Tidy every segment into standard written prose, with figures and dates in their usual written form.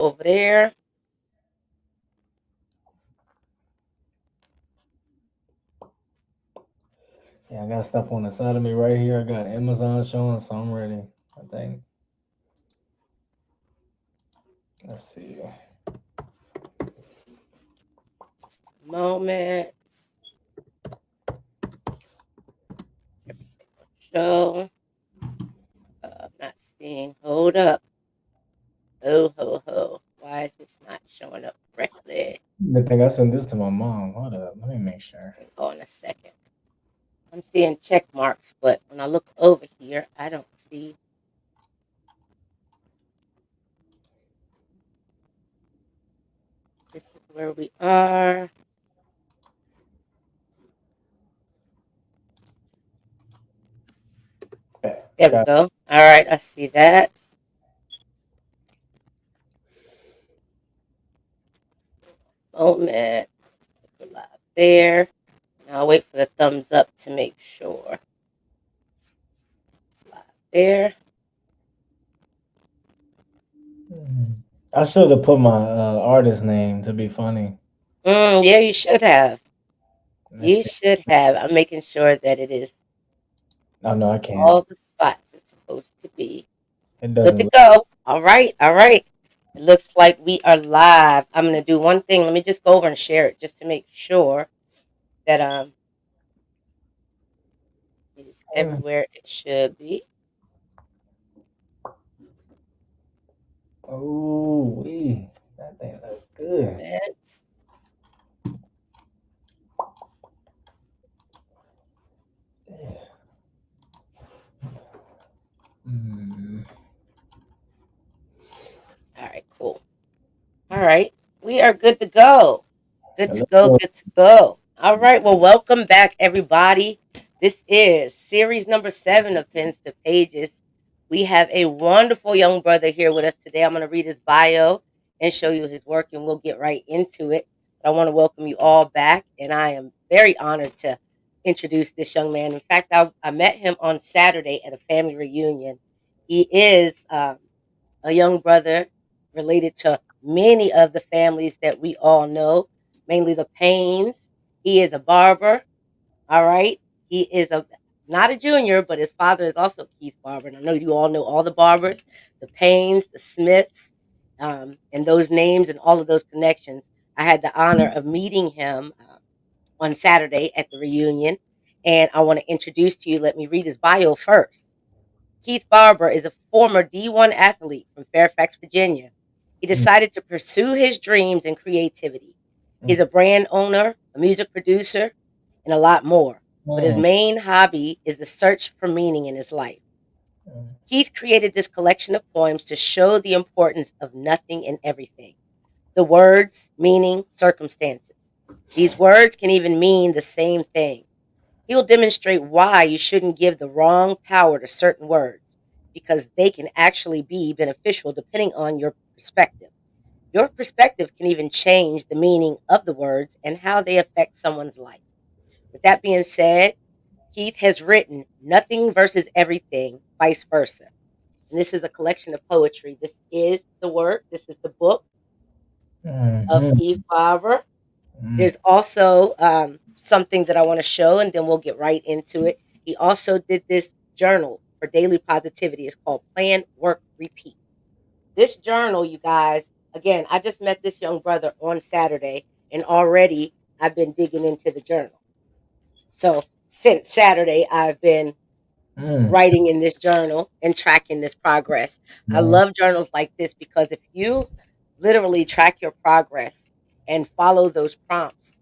over there. Yeah, I got stuff on the side of me right here. I got Amazon showing, so I'm ready. I think. Let's see. Moment. Show. Not seeing. Hold up. Oh ho ho. Why is this not showing up correctly? I think I sent this to my mom. Hold up. Let me make sure. Hold on a second. I'm seeing check marks, but when I look over here, I don't see. This is where we are. Okay, There we got go. All right, I see that. Moment. We're live there. Now I'll wait for the thumbs up to make sure. Live there. it. I should have put my artist name to be funny. Yeah, you should have. Let's You see. should have. I'm making sure that it is Oh no, I in can't. all the spots it's supposed to be. It Good to doesn't. go. All right, all right. It looks like we are live. I'm gonna do one thing. Let me just go over and share it just to make sure that it is Mm. everywhere it should be. Oh, that thing looks good. Moment. Yeah. Mm. All right, cool. All right, we are good to go. Good to go. Hello. Good to go. All right. Well, welcome back, everybody. This is series number 7 of Pens to Pages. We have a wonderful young brother here with us today. I'm going to read his bio and show you his work, and we'll get right into it. But I want to welcome you all back, and I am very honored to introduce this young man. In fact, I met him on Saturday at a family reunion. He is a young brother related to many of the families that we all know, mainly the Paynes. He is a barber. All right. He is a not a junior, but his father is also Keith Barber. And I know you all know all the barbers, the Paynes, the Smiths, and those names and all of those connections. I had the honor of meeting him on Saturday at the reunion. And I want to introduce to you, let me read his bio first. Keith Barber is a former D1 athlete from Fairfax, Virginia. He Mm, decided to pursue his dreams and creativity. He's mm, a brand owner, a music producer, and a lot more. But his mm, main hobby is the search for meaning in his life. mm, Keith created this collection of poems to show the importance of nothing and everything, the words, meaning, circumstances. These words can even mean the same thing. He will demonstrate why you shouldn't give the wrong power to certain words, because they can actually be beneficial depending on your perspective. Your perspective can even change the meaning of the words and how they affect someone's life. With that being said, Keith has written Nothing versus Everything, Vice Versa. And this is a collection of poetry. This is the work, this is the book of mm, Keith Barber. mm, There's also something that I want to show, and then we'll get right into it. He also did this journal for daily positivity. It's called Plan, Work, Repeat. This journal, you guys, again, I just met this young brother on Saturday, and already I've been digging into the journal. So since Saturday, I've been mm, writing in this journal and tracking this progress. I mm. love journals like this because if you literally track your progress and follow those prompts,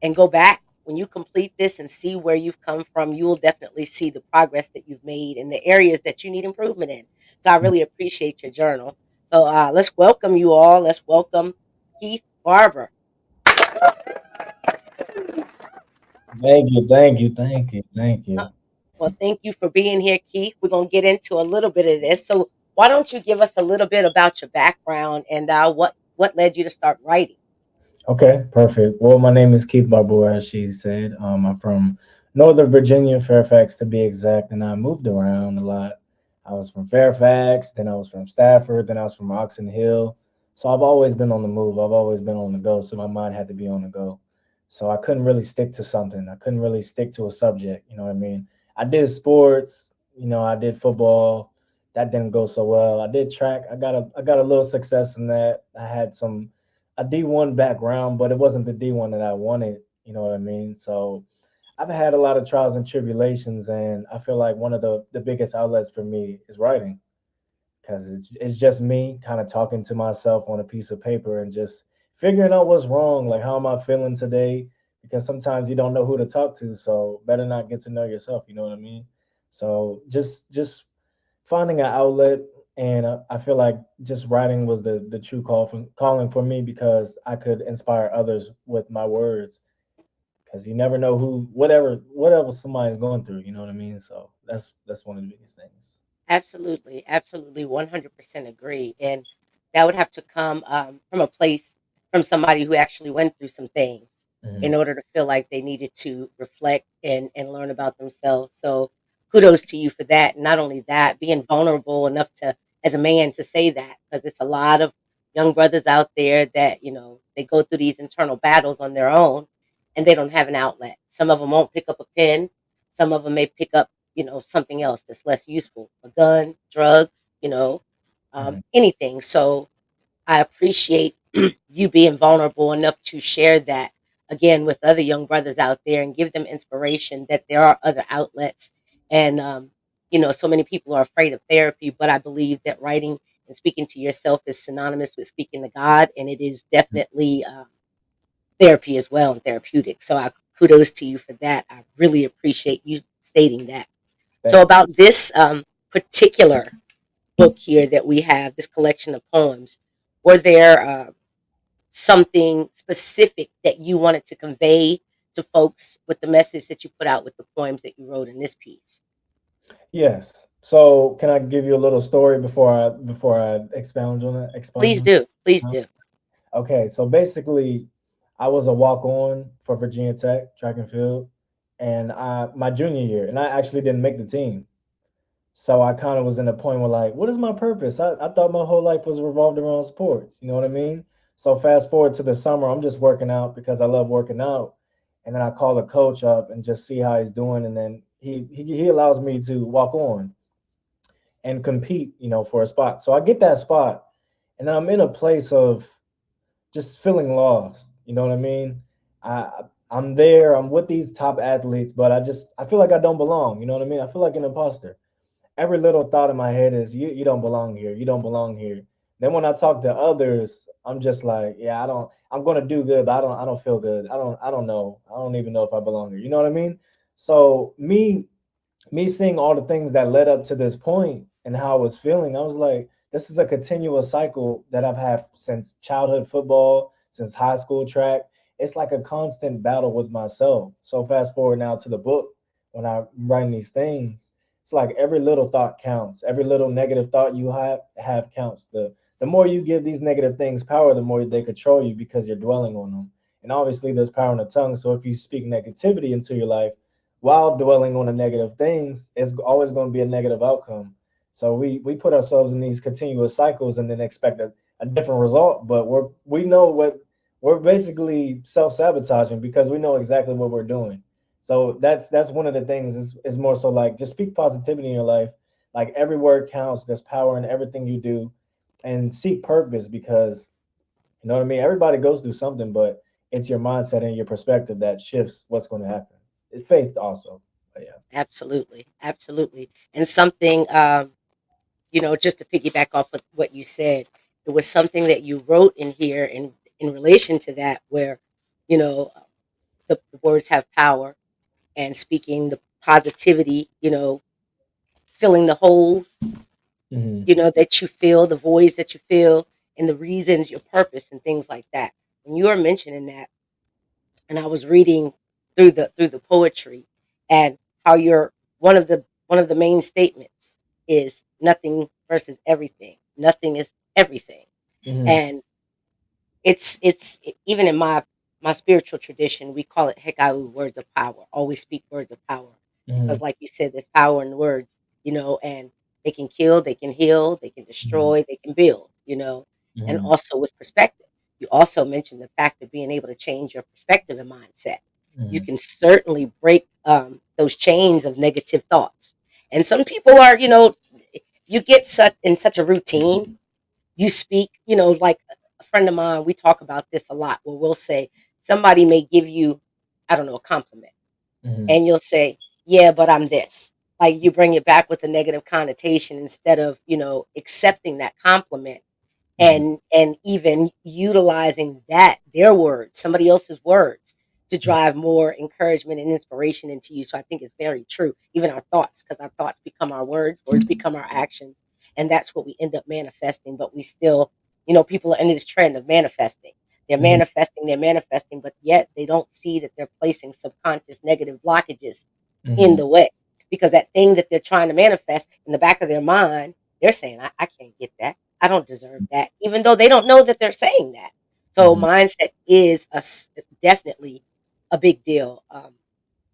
and go back when you complete this and see where you've come from, you will definitely see the progress that you've made in the areas that you need improvement in. So I really appreciate your journal. So let's welcome you all. Let's welcome Keith Barber. Thank you, thank you, thank you, thank Uh, you. Well, thank you for being here, Keith. We're going to get into a little bit of this. So why don't you give us a little bit about your background and what led you to start writing? Okay, perfect. Well, my name is Keith Barbour, as she said. I'm from Northern Virginia, Fairfax to be exact, and I moved around a lot. I was from Fairfax, then I was from Stafford, then I was from Oxon Hill. So I've always been on the move. I've always been on the go. So my mind had to be on the go. So I couldn't really stick to something. I couldn't really stick to a subject. You know what I mean? I did sports. I did football. That didn't go so well. I did track. I got a little success in that. I had a D1 background, but it wasn't the D1 that I wanted. You know what I mean? So I've had a lot of trials and tribulations, and I feel like one of the biggest outlets for me is writing because it's just me kind of talking to myself on a piece of paper and just figuring out what's wrong, like how am I feeling today? Because sometimes you don't know who to talk to, so better not get to know yourself. You know what I mean? So just finding an outlet, and I feel like just writing was the true calling for me because I could inspire others with my words. Because you never know who whatever somebody's going through. You know what I mean? So that's one of the biggest things. Absolutely, absolutely, 100% agree. And that would have to come from a place, from somebody who actually went through some things in Hmm. order to feel like they needed to reflect and learn about themselves. So kudos to you for that. And not only that, being vulnerable enough to, as a man, to say that, because it's a lot of young brothers out there that, they go through these internal battles on their own and they don't have an outlet. Some of them won't pick up a pen. Some of them may pick up something else that's less useful, a gun, drugs, Hmm. anything. So I appreciate you being vulnerable enough to share that again with other young brothers out there and give them inspiration that there are other outlets. And, so many people are afraid of therapy, but I believe that writing and speaking to yourself is synonymous with speaking to God, and it is definitely therapy as well and therapeutic. So I kudos to you for that. I really appreciate you stating that. So Thank about this particular book here that we have, this collection of poems, were there something specific that you wanted to convey to folks with the message that you put out with the poems that you wrote in this piece? Yes. So can I give you a little story before I expound on it? Expunge Please on it? do. Please Huh? do. Okay. So basically, I was a walk on for Virginia Tech track and field, and I my junior year, and I actually didn't make the team. So I kind of was in a point where like, what is my purpose? I thought my whole life was revolved around sports. You know what I mean? So fast forward to the summer, I'm just working out because I love working out. And then I call the coach up and just see how he's doing. And then he allows me to walk on and compete, for a spot. So I get that spot and I'm in a place of just feeling lost. You know what I mean? I I'm there, I'm with these top athletes, but I feel like I don't belong. You know what I mean? I feel like an imposter. Every little thought in my head is you don't belong here. You don't belong here. Then when I talk to others, I'm just like, yeah, I'm gonna do good, but I don't feel good. I don't know. I don't even know if I belong here. You know what I mean? So me seeing all the things that led up to this point and how I was feeling, I was like, this is a continuous cycle that I've had since childhood football, since high school track. It's like a constant battle with myself. So fast forward now to the book, when I'm writing these things, it's like every little thought counts. Every little negative thought you have counts. The more you give these negative things power, the more they control you because you're dwelling on them. And obviously there's power in the tongue. So if you speak negativity into your life, while dwelling on the negative things, it's always going to be a negative outcome. So we put ourselves in these continuous cycles and then expect a different result, but we know what we're basically self sabotaging because we know exactly what we're doing. So that's one of the things is more so like just speak positivity in your life. Like every word counts. There's power in everything you do, and seek purpose because you know what I mean. Everybody goes through something, but it's your mindset and your perspective that shifts what's going to happen. It's faith also. But yeah. Absolutely. Absolutely. And something, just to piggyback off of what you said, it was something that you wrote in here in relation to that, where, you know, the words have power and speaking the positivity, filling the holes, Hmm. that you feel, the voids that you feel, and the reasons, your purpose, and things like that. When you were mentioning that, and I was reading through the poetry, and how you're one of the main statements is nothing versus everything. Nothing is everything, Hmm. and even in my spiritual tradition, we call it hekau, words of power. Always speak words of power, because, Hmm. like you said, there's power in words, and they can kill, they can heal, they can Hmm. destroy, they can build, and Mhm. also with perspective. You also mentioned the fact of being able to change your perspective and mindset. You Mhm. can certainly break those chains of negative thoughts. And some people are, you get such in such a routine. You speak, like a friend of mine. We talk about this a lot. Where we'll say somebody may give you, I don't know, a compliment, Mhm. and you'll say, "Yeah, but I'm this." Like you bring it back with a negative connotation instead of accepting that compliment Mhm. and even utilizing that their words, somebody else's words, to Mhm. drive more encouragement and inspiration into you. So I think it's very true. Even our thoughts, because our thoughts become our words, words become our actions, and that's what we end up manifesting. But we still, people are in this trend of manifesting. Mhm. They're manifesting, but yet they don't see that they're placing subconscious negative blockages in Mhm. the way, because that thing that they're trying to manifest in the back of their mind, they're saying, I can't get that. I don't deserve that, even though they don't know that they're saying that. So Mhm. mindset is definitely a big deal.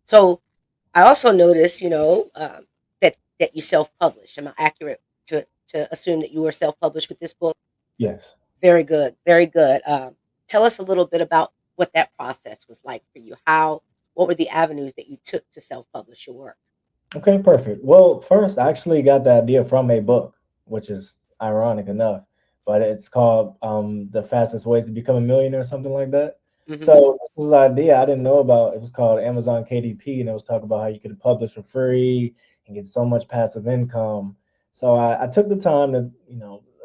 So I also noticed, that you self-published. Am I accurate to assume that you were self-published with this book? Yes. Very good, very good. Tell us a little bit about what that process was like for you. What were the avenues that you took to self-publish your work? Okay, perfect. Well, first, I actually got the idea from a book, which is ironic enough, but it's called "The Fastest Ways to Become a Millionaire" or something like that. Hmm. So this was an idea I didn't know about. It was called Amazon KDP, and it was talking about how you could publish for free and get so much passive income. So I took the time to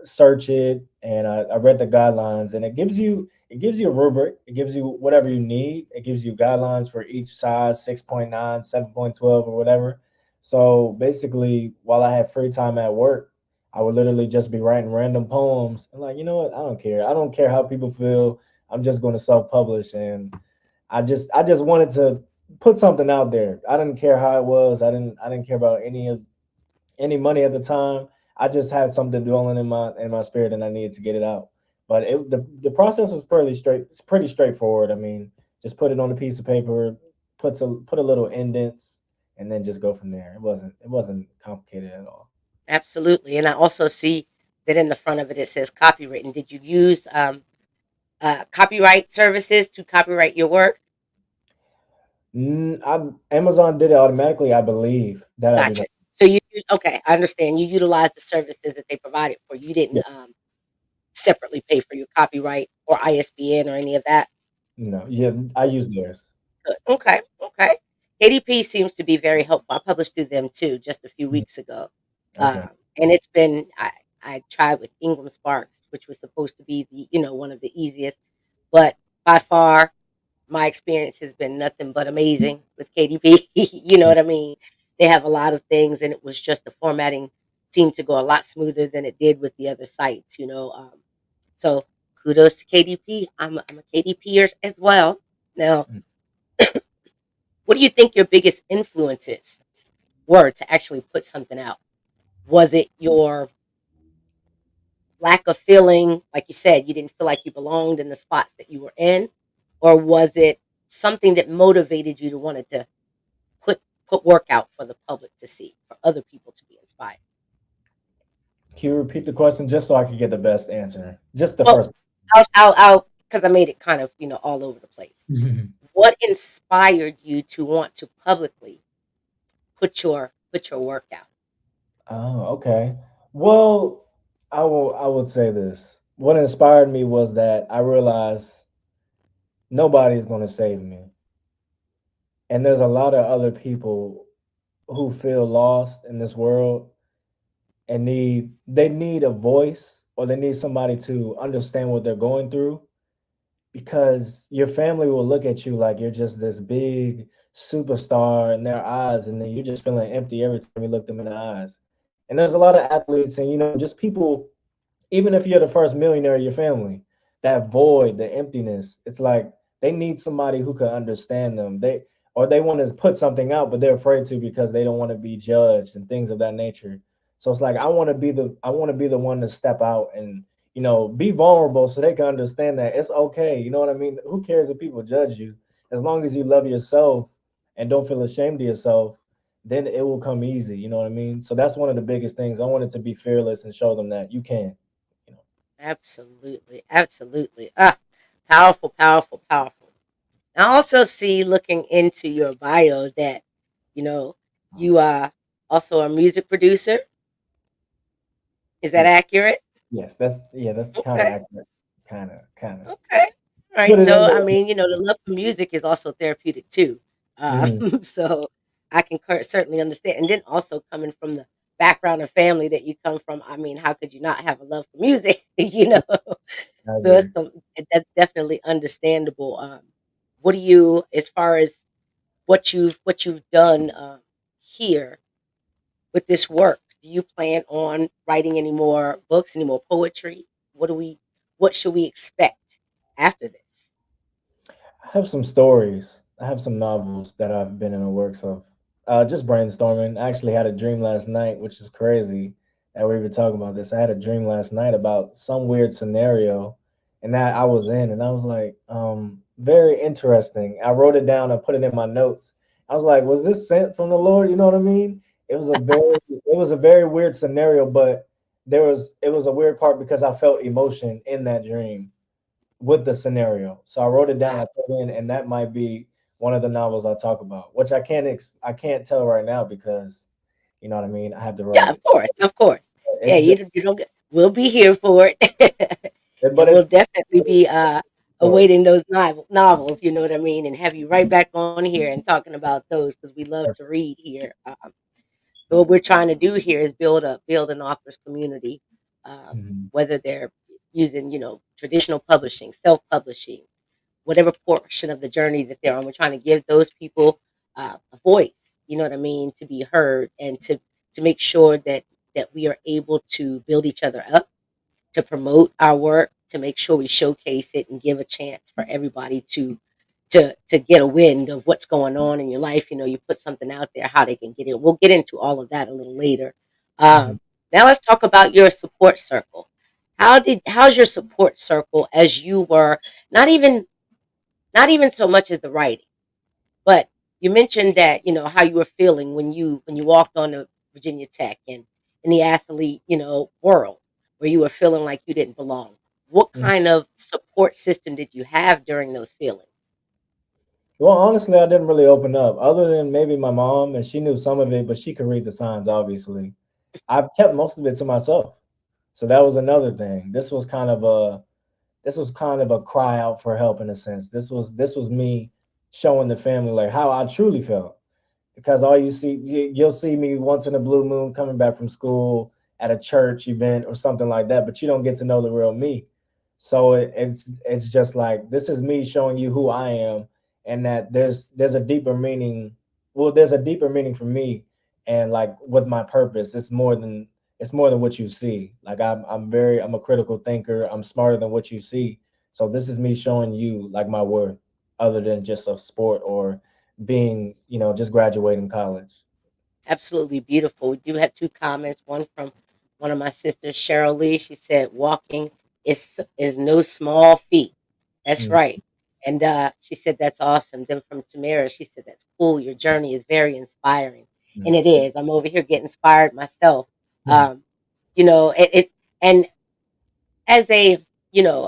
search it, and I read the guidelines, and it gives you a rubric. It gives you whatever you need. It gives you guidelines for each size, 6.9, 7.12, or whatever. So basically, while I had free time at work, I would literally just be writing random poems. And like, you know what? I don't care. I don't care how people feel. I'm just going to self-publish, and I just wanted to put something out there. I didn't care how it was. I didn't care about any money at the time. I just had something dwelling in my spirit, and I needed to get it out. But the process was pretty straight. It's pretty straightforward. I mean, just put it on a piece of paper, put a little indents, and then just go from there. It wasn't complicated at all. Absolutely. And I also see that in the front of it, it says copywritten. Did you use copyright services to copyright your work? Amazon did it automatically. I believe that I do Gotcha. not. So okay, I understand. You utilized the services that they provided for you. You Yeah, didn't separately pay for your copyright or ISBN or any of that. no, yeah, I use theirs. Good. Okay. Okay. KDP seems to be very helpful. I published through them too just a few Mhm. weeks ago. Okay. And it's been I tried with Ingram Sparks, which was supposed to be the one of the easiest, but by far my experience has been nothing but amazing with KDP. You know Mm. what I mean? They have a lot of things, and it was just the formatting seemed to go a lot smoother than it did with the other sites. So kudos to KDP. I'm a KDPer as well. Now, Mm. what do you think your biggest influences were to actually put something out? Was it your lack of feeling, like you said, you didn't feel like you belonged in the spots that you were in, or was it something that motivated you to wanted to put put work out for the public to see, for other people to be inspired? Can you repeat the question just so I can get the best answer? Just the Well, first. I'll because I made it kind of all over the place. Mhm. What inspired you to want to publicly put your work out? Oh, okay. Well, I would say this. What inspired me was that I realized nobody's going to save me. And there's a lot of other people who feel lost in this world and they need a voice, or they need somebody to understand what they're going through, because your family will look at you like you're just this big superstar in their eyes, and then you're just feeling empty every time you look them in the eyes. And there's a lot of athletes and just people, even if you're the first millionaire of your family, that void, the emptiness, it's like they need somebody who can understand them. They want to put something out, but they're afraid to because they don't want to be judged and things of that nature. So it's like I want to be the one to step out and be vulnerable so they can understand that it's okay. You know what I mean? Who cares if people judge you? As long as you love yourself and don't feel ashamed of yourself, then it will come easy. You know what I mean? So that's one of the biggest things. I wanted to be fearless and show them that you can. You know. Absolutely, absolutely. Ah, powerful, powerful, powerful. I also see looking into your bio that, you know, you are also a music producer. Is that Yeah. accurate? Yes, that's kind of Okay. accurate. Kind of. Okay. All right. Put it So, in I there. mean, the love for music is also therapeutic too. Mhm. So I can certainly understand. And then also coming from the background of family that you come from, I mean, how could you not have a love for music? I So agree. that's definitely understandable. What do you, as far as what you've done here with this work? Do you plan on writing any more books, any more poetry? What should we expect after this? I have some stories. I have some novels that I've been in the works of. Just brainstorming. I actually had a dream last night, which is crazy that we're even talking about this. I had a dream last night about some weird scenario and that I was in, and I was like, very interesting. I wrote it down, I put it in my notes. I was like, was this sent from the Lord? You know what I mean? It was a very weird scenario, but it was a weird part because I felt emotion in that dream with the scenario. So I wrote it down, Wow. I put in, and that might be one of the novels I talk about, which I can't tell right now because you know what I mean. I have to Yeah, write of it. course, of course. Yeah, It's just, you don't get, we'll be here for it. but And we'll it's definitely be story. awaiting those novels, you know what I mean, and have you right back on here and talking about those because we love to read here. So what we're trying to do here is build an authors community, Mhm. whether they're using traditional publishing, self publishing, whatever portion of the journey that they're on. We're trying to give those people a voice. You know what I mean, to be heard and to make sure that we are able to build each other up, to promote our work, to make sure we showcase it and give a chance for everybody to get a wind of what's going on in your life. You put something out there, how they can get it. We'll get into all of that a little later. Mhm. Now let's talk about your support circle. How's your support circle as you were not even not even so much as the writing, but you mentioned that how you were feeling when you walked on to Virginia Tech and in the athlete world where you were feeling like you didn't belong. What Mhm. kind of support system did you have during those feelings? Well, honestly, I didn't really open up, other than maybe my mom, and she knew some of it, but she could read the signs. Obviously, I've kept most of it to myself. So that was another thing. This was kind of a cry out for help in a sense. This was me showing the family like how I truly felt. Because all you'll see me once in a blue moon coming back from school at a church event or something like that, but you don't get to know the real me. So it's just like this is me showing you who I am, and that there's a deeper meaning. Well, there's a deeper meaning for me, and like with my purpose, it's more than what you see. Like I'm a critical thinker. I'm smarter than what you see. So this is me showing you like my worth, other than just a sport or being, just graduating college. Absolutely beautiful. We do have two comments. One from one of my sisters, Cheryl Lee. She said, "Walking is no small feat." That's Mm, right. And she said, "That's awesome." Then from Tamara, she said, "That's cool. Your journey is very inspiring," and mm, it is. I'm over here getting inspired myself. mm, Um, it and as a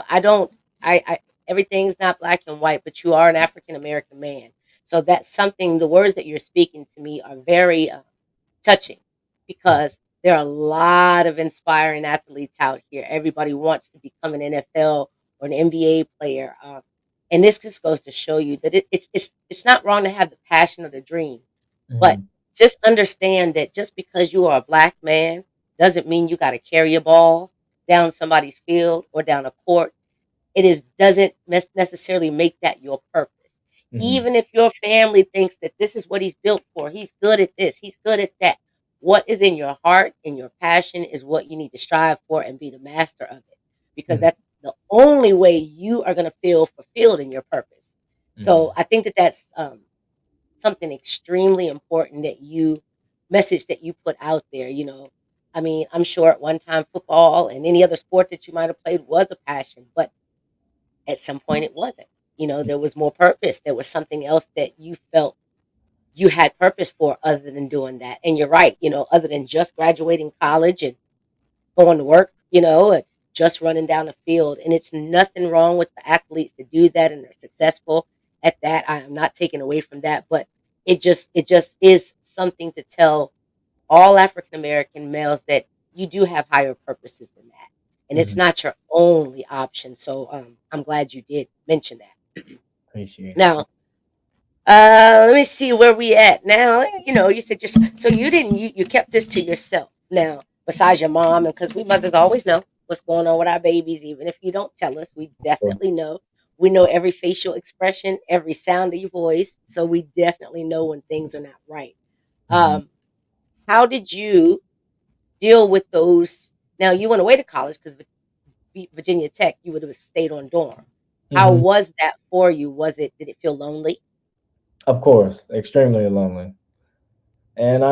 I don't I everything's not black and white, but you are an African American man, so that's something. The words that you're speaking to me are very touching mm, because there are a lot of inspiring athletes out here. Everybody wants to become an NFL or an NBA player, and this just goes to show you that it's not wrong to have the passion or the dream, but mm, just understand that just because you are a black man doesn't mean you got to carry a ball down somebody's field or down a court. It is doesn't necessarily make that your purpose. mm, Even if your family thinks that this is what he's built for, he's good at this, he's good at that. What is in your heart and your passion is what you need to strive for and be the master of it, because mm, that's the only way you are going to feel fulfilled in your purpose. So mm. I think that that's something extremely important that you message that you put out there. I mean, I'm sure at one time football and any other sport that you might have played was a passion, but at some point it wasn't. There was more purpose. There was something else that you felt you had purpose for other than doing that. And you're right, other than just graduating college and going to work, and just running down the field. And it's nothing wrong with the athletes to do that and they're successful at that. I am not taking away from that, but it just is something to tell all African American males that you do have higher purposes than that. And it's Mhm. not your only option. So I'm glad you did mention that. Appreciate it. Now, let me see where we at now. You said so you didn't you kept this to yourself. Now, besides your mom, and because we mothers always know what's going on with our babies, even if you don't tell us, we So, definitely know. We know every facial expression, every sound of your voice, so we definitely know when things are not right. mhm. Um, how did you deal with those? Now you went away to college because Virginia Tech, you would have stayed on dorm. How Mhm. was that for you? Did it feel lonely? Of course, extremely lonely. And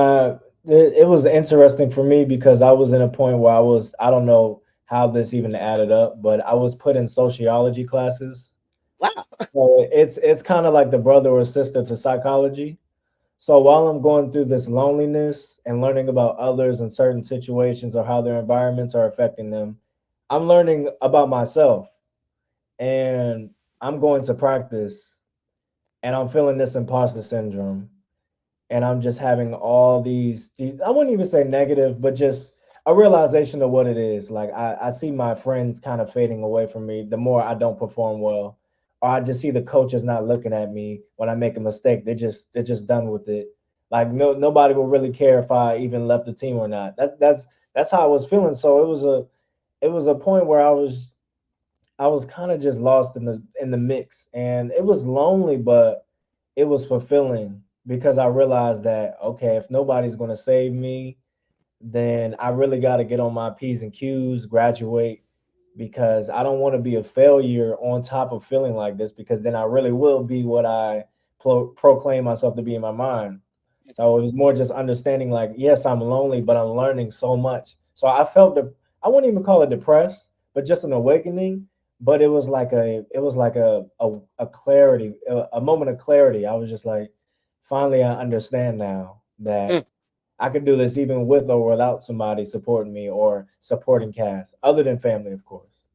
it was interesting for me because I was in a point where I don't know how this even added up, but I was put in sociology classes. Wow. So it's kind of like the brother or sister to psychology. So while I'm going through this loneliness and learning about others in certain situations or how their environments are affecting them, I'm learning about myself, and I'm going to practice, and I'm feeling this imposter syndrome, and I'm just having all these I wouldn't even say negative, but just a realization of what it is. Like I see my friends kind of fading away from me the more I don't perform well. Or I just see the coaches not looking at me when I make a mistake. They're just done with it. Like nobody will really care if I even left the team or not. That's how I was feeling. So it was a point where I was kind of just lost in the mix, and it was lonely, but it was fulfilling because I realized that okay, if nobody's going to save me, then I really got to get on my P's and Q's, graduate, because I don't want to be a failure on top of feeling like this, because then I really will be what I proclaim myself to be in my mind. So it was more just understanding, like, yes, I'm lonely, but I'm learning so much. So I felt I wouldn't even call it depressed, but just an awakening. But it was like a clarity, a moment of clarity. I was just like, finally, I understand now that Mm, I could do this even with or without somebody supporting me or supporting cast, other than family, of course.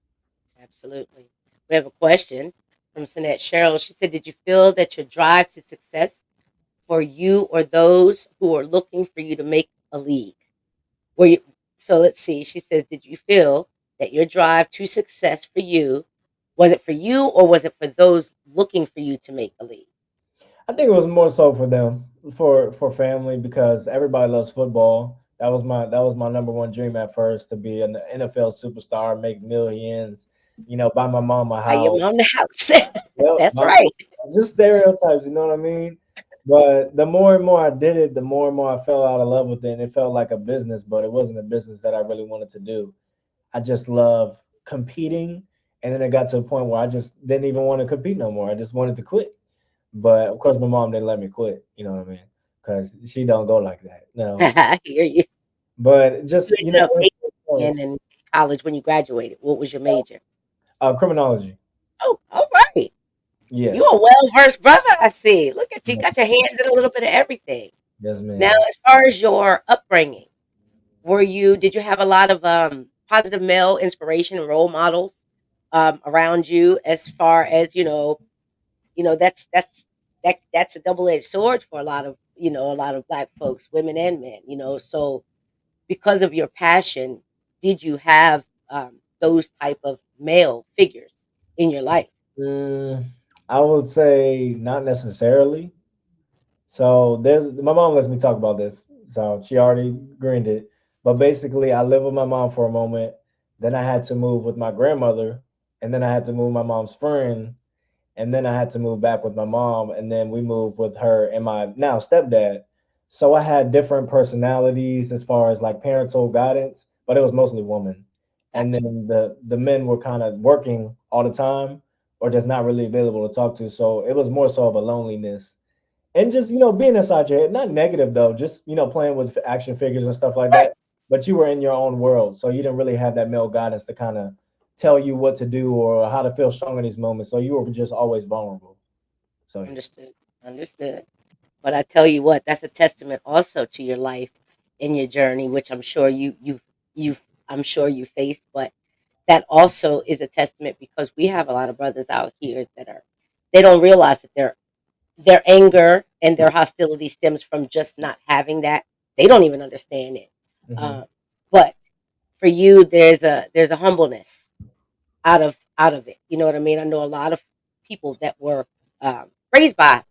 absolutely. We have a question from Sinette Cheryl. She said, "Did you feel that your drive to success for you or those who are looking for you to make a league? Were you?" So let's see. She says, "Did you feel that your drive to success for you was it for you or was it for those looking for you to make a league?" I think it was more so for them, for family, because everybody loves football. That was my number one dream at first, to be an NFL superstar, make millions, buy my mom a Buy your house. mom the house. Yep, That's right. just stereotypes, you know what I mean? But the more and more I did it, the more and more I fell out of love with it, and it felt like a business, but it wasn't a business that I really wanted to do. I just love competing, and then it got to a point where I just didn't even want to compete no more. I just wanted to quit. But of course, my mom didn't let me quit. You know what I mean? Because she don't go like that. No, I hear you. but You just ended up point, majoring in college when you graduated. What was your major? criminology. Oh, all right. You Yes, a well-versed brother, I see. Look at you. Got your hands in a little bit of everything. yes, Now, ma'am. as far as your upbringing, did you have a lot of positive male inspiration and role models around you as far as, that's a double-edged sword for a lot of black folks, women and men, so because of your passion, did you have those type of male figures in your life? Mm, I would say not necessarily. So there's my mom lets me talk about this. So she already greened it. But basically, I lived with my mom for a moment. Then I had to move with my grandmother, and then I had to move my mom's friend, and then I had to move back with my mom, and then we moved with her and my now stepdad. So I had different personalities as far as like parental guidance, but it was mostly women. And Gotcha. then the men were kind of working all the time or just not really available to talk to. So it was more so of a loneliness. And just, being inside your head, not negative though, just, playing with action figures and stuff like Right. that. But you were in your own world. So you didn't really have that male guidance to kind of tell you what to do or how to feel strong in these moments. So you were just always vulnerable. So yeah. Understood. Understood. But I tell you what, that's a testament also to your life and your journey, which I'm sure you faced. But that also is a testament because we have a lot of brothers out here that are they don't realize that their anger and their hostility stems from just not having that. They don't even understand it. Hmm. Uh, but for you, there's a humbleness out of it. You know what I mean? I know a lot of people that were raised by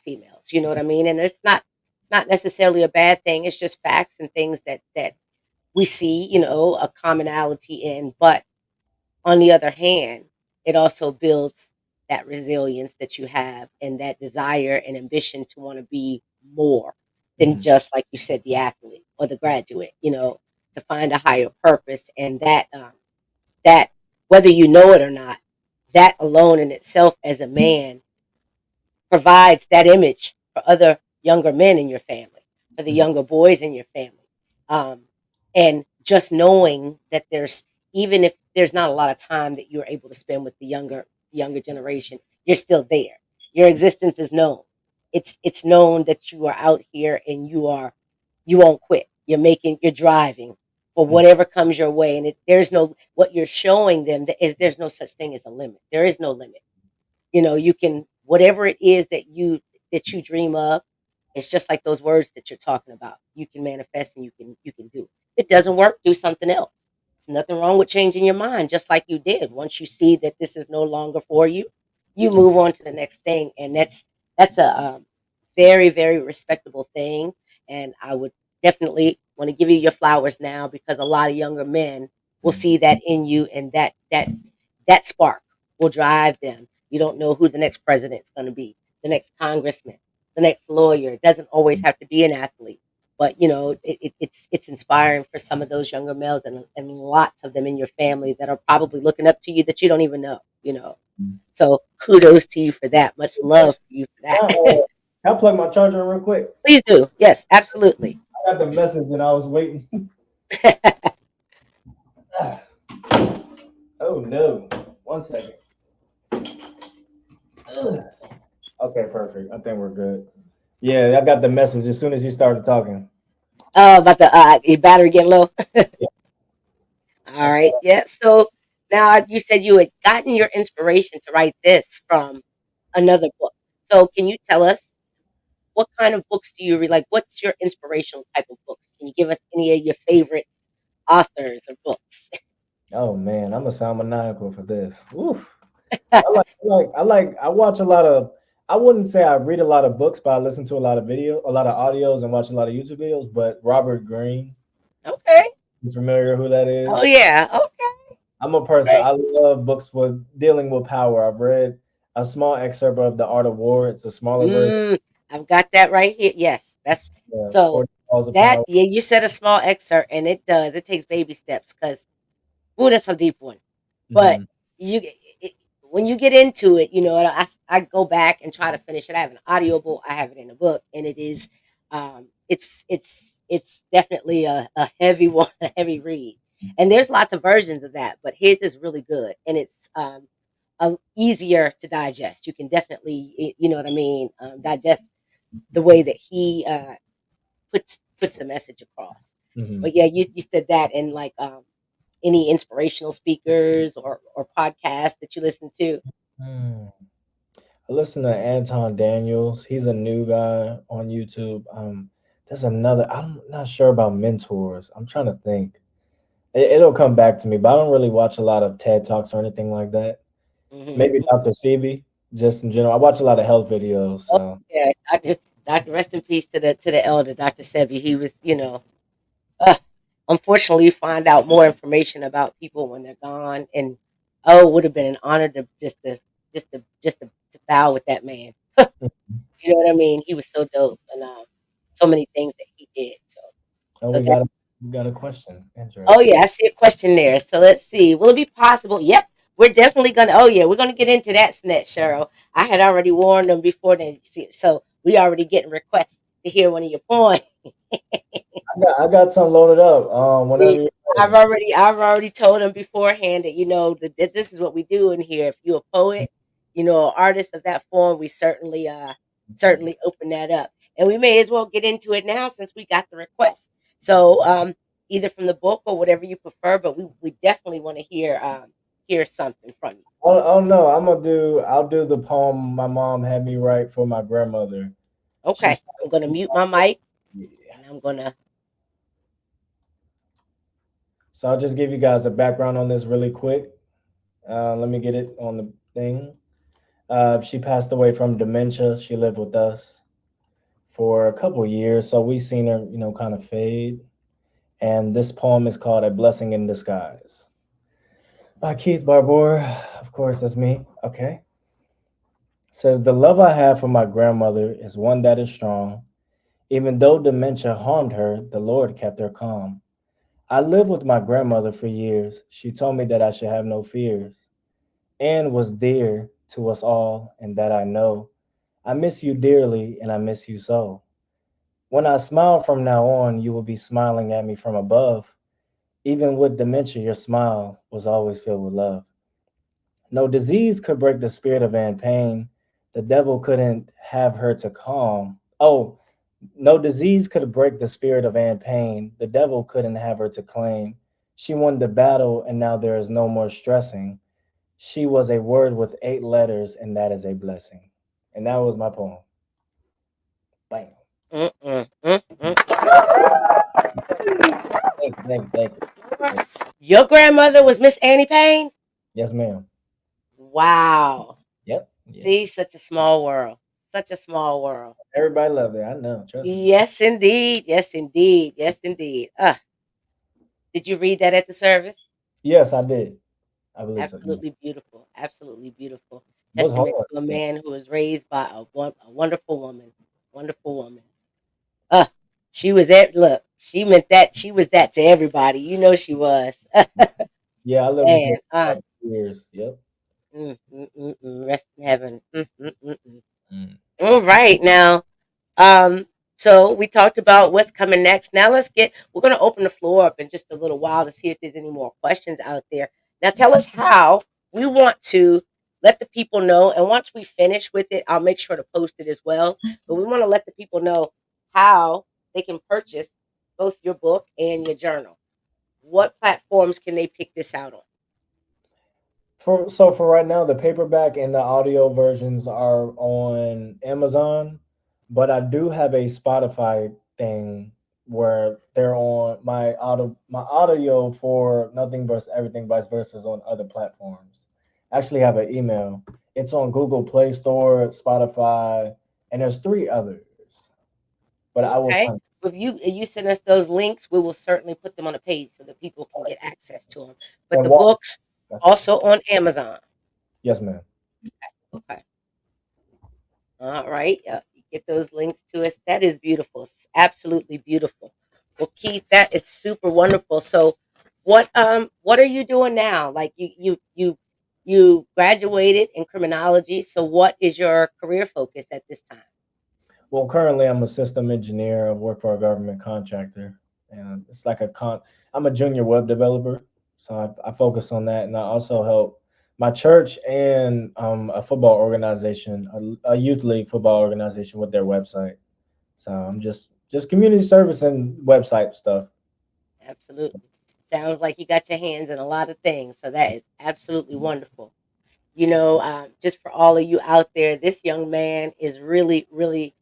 females. You know what I mean? And it's not necessarily a bad thing. It's just facts and things that we see. A commonality in. But on the other hand, it also builds that resilience that you have and that desire and ambition to want to be more than Hmm. just like you said, the athlete or the graduate. To find a higher purpose and that whether you know it or not, that alone in itself as a man provides that image for other younger men in your family, for the younger boys in your family. Um, and just knowing that even if there's not a lot of time that you're able to spend with the younger generation, you're still there. Your existence is known. It's known that you are out here and you won't quit. You're driving for Hmm. whatever comes your way, and there's no what you're showing them that is there's no such thing as a limit. There is no limit. You can whatever it is that you dream of. It's just like those words that you're talking about. You can manifest and you can do. If it doesn't work, do something else. There's nothing wrong with changing your mind, just like you did. Once you see that this is no longer for you, you move on to the next thing, and that's a very very respectable thing. And I would definitely want to give you your flowers now because a lot of younger men will see that in you, and that spark will drive them. You don't know who the next president's going to be, the next congressman, the next lawyer. It doesn't always have to be an athlete, but it's inspiring for some of those younger males and lots of them in your family that are probably looking up to you that you don't even know. So kudos to you for that. Much love for you for Can that. I plug my charger in real quick? Please do. Yes, absolutely. I got the message and I was waiting. Oh no. 1 second. Ugh. Okay, perfect. I think we're good. Yeah, I got the message as soon as he started talking. About the your battery getting low. Yeah. All right. Yeah. So now you said you had gotten your inspiration to write this from another book. So can you tell us what kind of books do you read? Like, what's your inspirational type of books? Can you give us any of your favorite authors or books? Oh man, I'm gonna sound maniacal for this. Oof. I watch a lot of. I wouldn't say I read a lot of books, but I listen to a lot of audios, and watch a lot of YouTube videos. But Robert Greene, Okay. you familiar who that Oh is? yeah. Okay. I'm a person. Great. I love books with dealing with power. I've read a small excerpt of The Art of War. It's a smaller version. Mm, I've got that right here. Yes, that's Yeah, so 40 Laws of that. Power. Yeah, you said a small excerpt, and it does. It takes baby steps because, ooh, that's a deep one. But Hmm. you, it, when you get into it, I go back and try to finish it. I have an audiobook. I have it in a book, and it's definitely a heavy one, a heavy read. And there's lots of versions of that, but his is really good, and it's easier to digest. You can definitely, you know what I mean, digest the way that he puts the message across. Hmm. But yeah, you said that, and like any inspirational speakers or podcasts that you listen to. I listen to Anton Daniels. He's a new guy on YouTube. There's another. I'm not sure about mentors. I'm trying to think. It'll come back to me, but I don't really watch a lot of TED Talks or anything like that. Maybe Hmm. Dr. Sebi, just in general. I watch a lot of health videos. Oh So yeah, Doctor, rest in peace to the elder Doctor Sebi. He was, uh, unfortunately, you find out more information about people when they're gone, and oh, it would have been an honor to just to bow with that man. You know what I mean? He was so dope, and so many things that he did. So, oh, so that. we got a question. Oh Interesting. yeah, I see a question there. So let's see. Will it be possible? Yep, we're definitely gonna. Oh yeah, we're gonna get into that, Snett Cheryl. I had already warned them before then. So we already getting requests to hear one of your poems. I got some loaded up. Whenever See, you're I've ready. already I've already told them beforehand that that this is what we do in here. If you're a poet, an artist of that form, we certainly open that up, and we may as well get into it now since we got the request. So either from the book or whatever you prefer. But we definitely want to hear something from you. Oh no, I'll do the poem my mom had me write for my grandmother. She Okay, I'm gonna mute my mic Yeah. and I'm gonna. So I'll just give you guys a background on this really quick. Let me get it on the thing. She passed away from dementia. She lived with us for a couple years, so we seen her, kind of fade. And this poem is called "A Blessing in Disguise" by Keith Barbour. Of course, that's me. Okay. Says the love I have for my grandmother is one that is strong. Even though dementia harmed her, the Lord kept her calm. I lived with my grandmother for years. She told me that I should have no fears. Anne was dear to us all, and that I know. I miss you dearly, and I miss you so. When I smile from now on, you will be smiling at me from above. Even with dementia, your smile was always filled with love. No disease could break the spirit of Anne Payne. The devil couldn't have her to calm. Oh, no disease could break the spirit of Anne Payne. The devil couldn't have her to claim. She won the battle, and now there is no more stressing. She was a word with 8 letters, and that is a blessing. And that was my poem. Bam. Mm-mm, mm-mm. Thank you. Your grandmother was Miss Annie Payne. Yes, ma'am. Wow. Yep. Yeah. See, such a small world. Such a small world. Everybody loved it. I know. Trust me. Yes, indeed. Yes, indeed. Yes, indeed. Did you read that at the service? Yes, I did. I believe so. Yeah. Absolutely beautiful. Absolutely beautiful. It was Testament hard. to a Yeah. man who was raised by a wonderful woman. Wonderful woman. Uh, she was at look. She meant that. She was that to everybody. You know she was. Yeah, I lived with her Man. for 5 years. Yep. Rest in heaven. Mm. All right now. Um, so we talked about what's coming next. Now we're going to open the floor up in just a little while to see if there's any more questions out there. Now tell us how we want to let the people know. And once we finish with it, I'll make sure to post it as well. But we want to let the people know how they can purchase both your book and your journal. What platforms can they pick this out on? For right now, the paperback and the audio versions are on Amazon, but I do have a Spotify thing where they're on my audio for Nothing Versus Everything Vice Versa is on other platforms. I actually have an email. It's on Google Play Store, Spotify, and there's 3 others. But I will Okay. find. If you send us those links, we will certainly put them on a page so that people can get access to them. But And the what? books also on Amazon. Yes, ma'am. Okay. All right. You get those links to us. That is beautiful. Absolutely beautiful. Well, Keith, that is super wonderful. So, what are you doing now? Like you graduated in criminology. So, what is your career focus at this time? Well, currently I'm a system engineer. I work for a government contractor, and it's like a con. I'm a junior web developer, so I focus on that, and I also help my church and a football organization, a youth league football organization, with their website. So I'm just community service and website stuff. Absolutely. Sounds like you got your hands in a lot of things. So that is absolutely wonderful. Just for all of you out there, this young man is really, really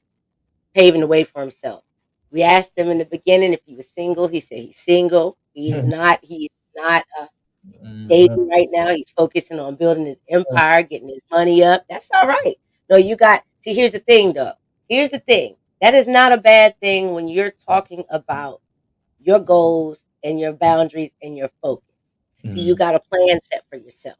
paving the way for himself. We asked him in the beginning if he was single. He said he's single. He's not. He's not Mhm. dating right now. He's focusing on building his empire, getting his money up. That's all right. No, you got. See, here's the thing, though. Here's the thing. That is not a bad thing when you're talking about your goals and your boundaries and your focus. See, you Mhm. got a plan set for yourself.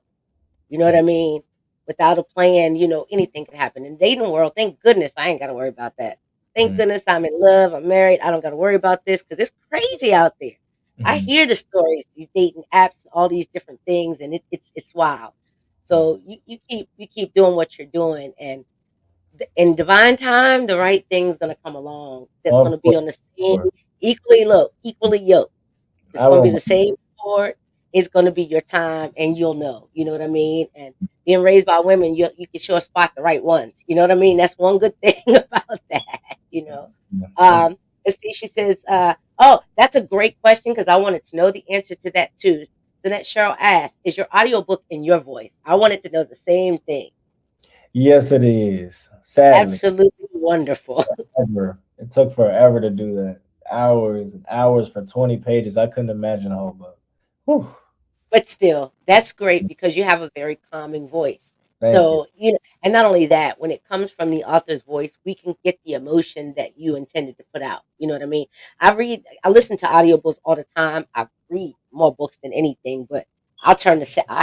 You know what I mean? Without a plan, anything can happen. In the dating world, thank goodness I ain't got to worry about that. Thank Mhm. goodness I'm in love, I'm married, I don't got to worry about this because it's crazy out there. I Mhm. hear the stories, these dating apps, all these different things, and it's wild. Mhm. So you keep doing what you're doing, and in divine time, the right thing's gonna come along. That's Of gonna be course, on the of same course. equally yoked. It's I gonna be won't. the same sport. It's gonna be your time, and you'll know. You know what I mean? And being raised by women, you can sure spot the right ones. You know what I mean? That's one good thing about that. You know. Yeah. Um, let's see. She says, Oh, that's a great question because I wanted to know the answer to that too. So that Cheryl asked, "Is your audiobook in your voice?" I wanted to know the same thing. Yes, it is. Sadly, Absolutely wonderful. ever. It took forever to do that. Hours and hours for 20 pages. I couldn't imagine a whole book. Whew. But still, that's great because you have a very calming voice. Thank you. So, and not only that, when it comes from the author's voice, we can get the emotion that you intended to put out. You know what I mean? I listen to audiobooks all the time. I read more books than anything, but I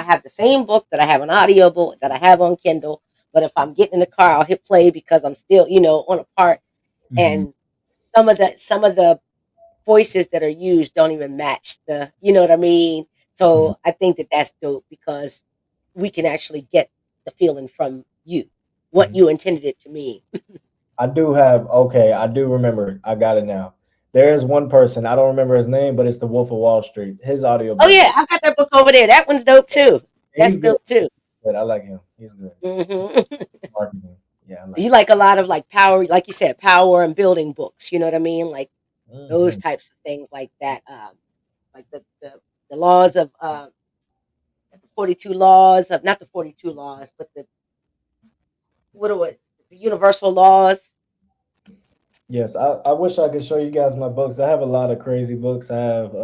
have the same book that I have an audiobook that I have on Kindle. But if I'm getting in the car, I'll hit play because I'm still, on a part. Mhm, And some of the voices that are used don't even match you know what I mean? mhm, So I think that that's dope because we can actually get the feeling from you, what mhm. you intended it to mean. I do have, okay, I do remember. I got it now. There is one person, I don't remember his name, but it's the Wolf of Wall Street. His Oh audiobook yeah, is, I got that book over there. That one's dope too. he's That's good. dope too. But I like him. He's good. hmm Marketing. Yeah, I like You like a lot of like power, like you said, power and building books. You know what I mean? Like him. those types of things like that. Like the laws of the 42 laws of not the 42 laws, but the what are it? The universal laws. Yes, I wish I could show you guys my books. I have a lot of crazy books. I have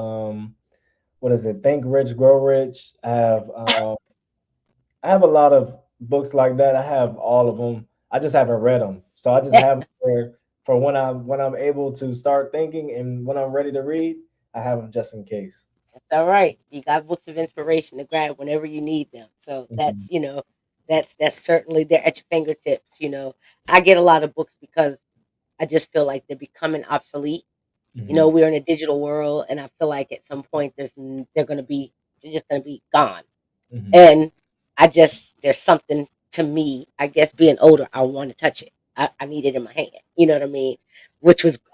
what is it? Think Rich, Grow Rich. I have a lot of books like that. I have all of them. I just haven't read them. So I just have them for when I'm able to start thinking and when I'm ready to read, I have them just in case. That's all right. You got books of inspiration to grab whenever you need them. So Mhm, that's certainly there at your fingertips. I get a lot of books because I just feel like they're becoming obsolete. mhm, We're in a digital world, and I feel like at some point they're just gonna be gone. mhm. And there's something to me, I guess being older, I want to touch it. I need it in my hand. You know what I mean?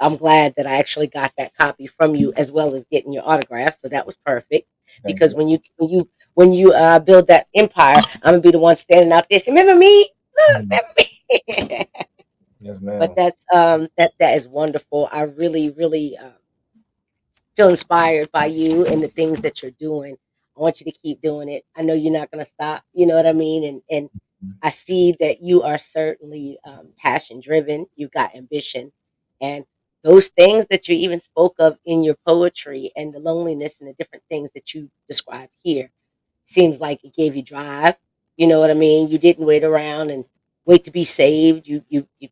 I'm glad that I actually got that copy from you as well as getting your autograph. So that was perfect Thank because you. when you build that empire, I'm gonna be the one standing out there. Saying, remember me? Look, Mhm. remember me? Yes, But ma'am. that is wonderful. I really, really feel inspired by you and the things that you're doing. I want you to keep doing it. I know you're not going to stop. You know what I mean? And I see that you are certainly passion driven. You've got ambition, and those things that you even spoke of in your poetry and the loneliness and the different things that you describe here seems like it gave you drive. You know what I mean? You didn't wait around and wait to be saved. You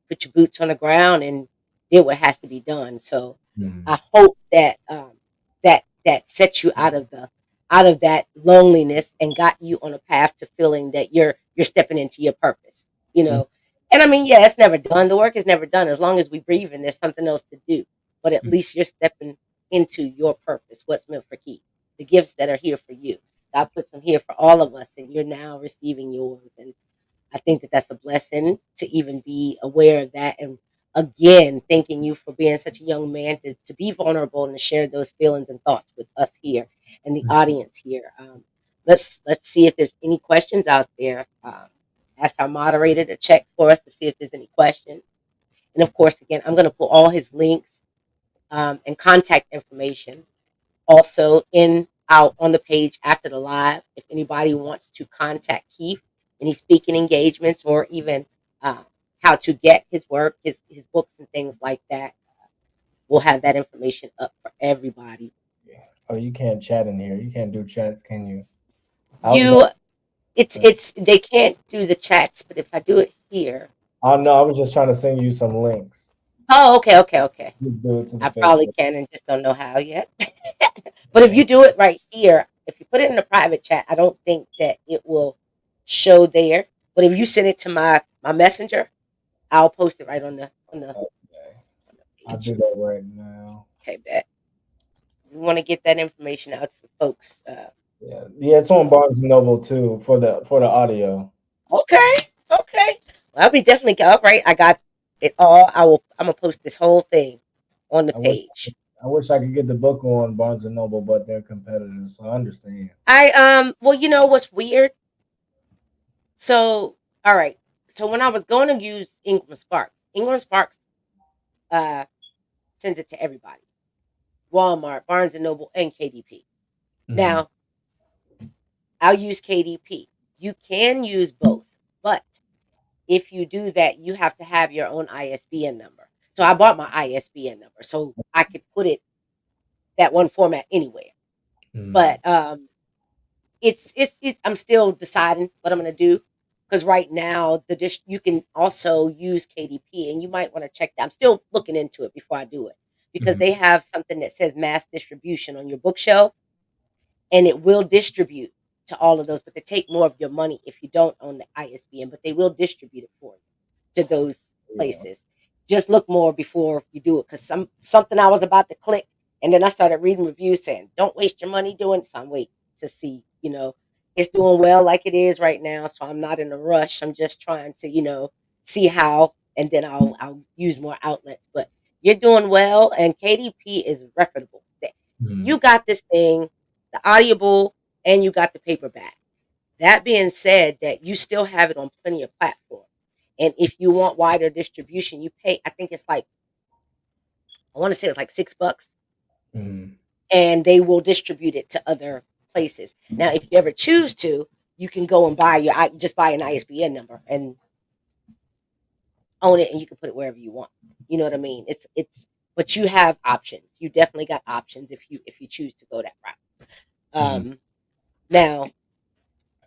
put your boots on the ground and did what has to be done. So Mhm, I hope that that sets you out of that loneliness and got you on a path to feeling that you're stepping into your purpose. You mhm, know, and I mean, yeah, it's never done. The work is never done. As long as we breathe and there's something else to do. But at mhm. least you're stepping into your purpose. What's meant for Keith, the gifts that are here for you. God puts them here for all of us, and you're now receiving yours. And I think that that's a blessing to even be aware of that. And again, thanking you for being such a young man to be vulnerable and to share those feelings and thoughts with us here and the audience here. Let's see if there's any questions out there. Ask our moderator to check for us to see if there's any questions. And of course, again, I'm going to put all his links and contact information also in out on the page after the live. If anybody wants to contact Keith, any speaking engagements, or even uh, how to get his work, his books and things like that, we'll have that information up for everybody. Oh, you can't chat in here. You can't do chats, can you? I was about You, it's they can't do the chats, but if I do it here, oh no, I was just trying to send you some links. oh, okay, okay, okay. Just do it to the I probably Facebook. can and just don't know how yet. But if Yeah. you do it right here, if you put it in a private chat, I don't think that it will show there. But if you send it to my messenger, I'll post it right Okay. on the I'll page. do that right now. Okay, bet. We want to get that information out to folks. Yeah. Yeah, it's on Barnes and Noble too for the audio. Okay, okay. Well, I'll be definitely all right. I got it all. I'm gonna post this whole thing on the I wish page. I wish I could get the book on Barnes and Noble, but they're competitors, so I understand. Well, you know what's weird? So, all right. So when I was going to use Ingram Sparks uh, sends it to everybody. Walmart, Barnes and Noble, and KDP. Hmm. Now, I'll use KDP. You can use both, but if you do that, you have to have your own ISBN number. So I bought my ISBN number so I could put it that one format anywhere. Hmm. But I'm still deciding what I'm going to do because right now the dish you can also use KDP and you might want to check that. I'm still looking into it before I do it because they Hmm. have something that says mass distribution on your bookshelf and it will distribute to all of those, but they take more of your money if you don't own the ISBN, but they will distribute it for you to those Yeah. places. Just look more before you do it because something I was about to click, and then I started reading reviews saying, "Don't waste your money doing." So I'm waiting to see. It's doing well like it is right now, so I'm not in a rush. I'm just trying to, see how, and then I'll use more outlets. But you're doing well, and KDP is reputable. Hmm. You got this thing, the Audible, and you got the paperback. That being said, that you still have it on plenty of platforms. And if you want wider distribution, you pay, I think it's like, I want to say it's like $6, Hmm. and they will distribute it to other places. Now, if you ever choose to, you can go and just buy an ISBN number and own it, and you can put it wherever you want. You know what I mean? But you have options. You definitely got options if you choose to go that route. Hmm. Now,